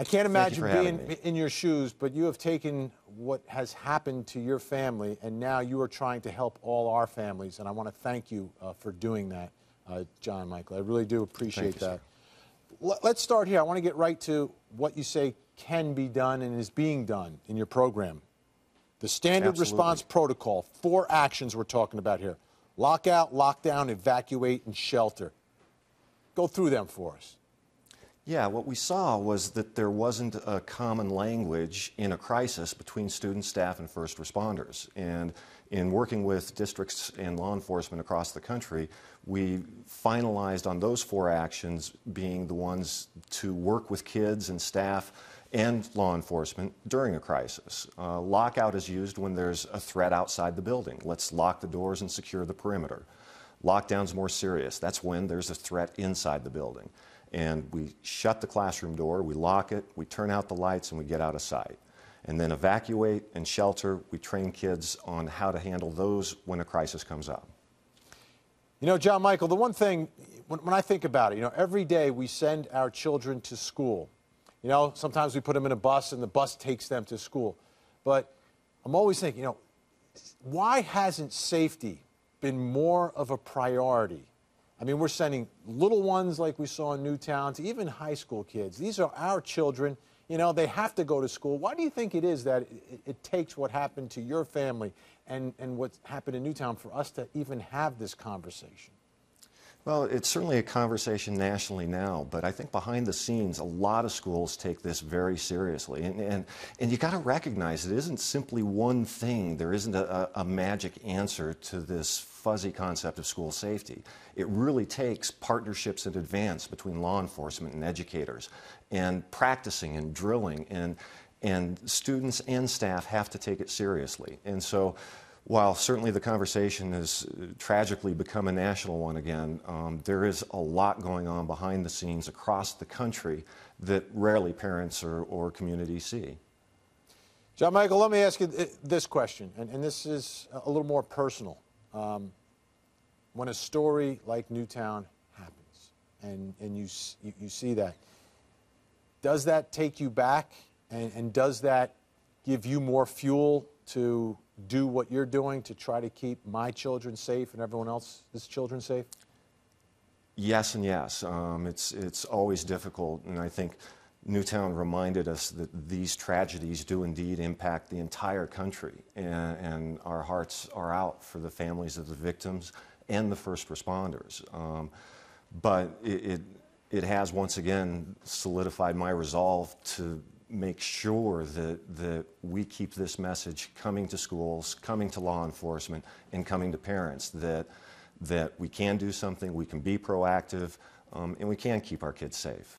I can't Thank you imagine for having being me. in your shoes, but you have taken what has happened to your family, and now you are trying to help all our families, and I want to thank you for doing that, John Michael. I really do appreciate Thank you, that. sir. Let's start here. I want to get right to what you say can be done and is being done in your program. The standard Absolutely. response protocol, 4 actions we're talking about here: lockout, lockdown, evacuate, and shelter. Go through them for us. Yeah, what we saw was that there wasn't a common language in a crisis between students, staff, and first responders. And in working with districts and law enforcement across the country, we finalized on those 4 actions being the ones to work with kids and staff and law enforcement during a crisis. Lockout is used when there's a threat outside the building. Let's lock the doors and secure the perimeter. Lockdown's more serious. That's when there's a threat inside the building. And we shut the classroom door, we lock it, we turn out the lights, and we get out of sight. And then evacuate and shelter, we train kids on how to handle those when a crisis comes up. You know, John Michael, the one thing, when I think about it, you know, every day we send our children to school. You know, sometimes we put them in a bus and the bus takes them to school. But I'm always thinking, you know, why hasn't safety been more of a priority? I mean, we're sending little ones like we saw in Newtown to even high school kids. These are our children. You know, they have to go to school. Why do you think it is that it takes what happened to your family and what happened in Newtown for us to even have this conversation? Well, it's certainly a conversation nationally now, but I think behind the scenes, a lot of schools take this very seriously. And you got to recognize it isn't simply one thing. There isn't a magic answer to this fuzzy concept of school safety. It really takes partnerships in advance between law enforcement and educators, and practicing and drilling, and students and staff have to take it seriously. And so, while certainly the conversation has tragically become a national one again, there is a lot going on behind the scenes across the country that rarely parents or communities see. John Michael, let me ask you this question, and this is a little more personal. When a story like Newtown happens, and you see that, does that take you back, and does that give you more fuel to do what you're doing to try to keep my children safe and everyone else's children safe? Yes and yes. It's always difficult, and I think Newtown reminded us that these tragedies do indeed impact the entire country, and our hearts are out for the families of the victims and the first responders. But it has once again solidified my resolve to make sure that we keep this message coming to schools, coming to law enforcement, and coming to parents, that we can do something, we can be proactive, and we can keep our kids safe.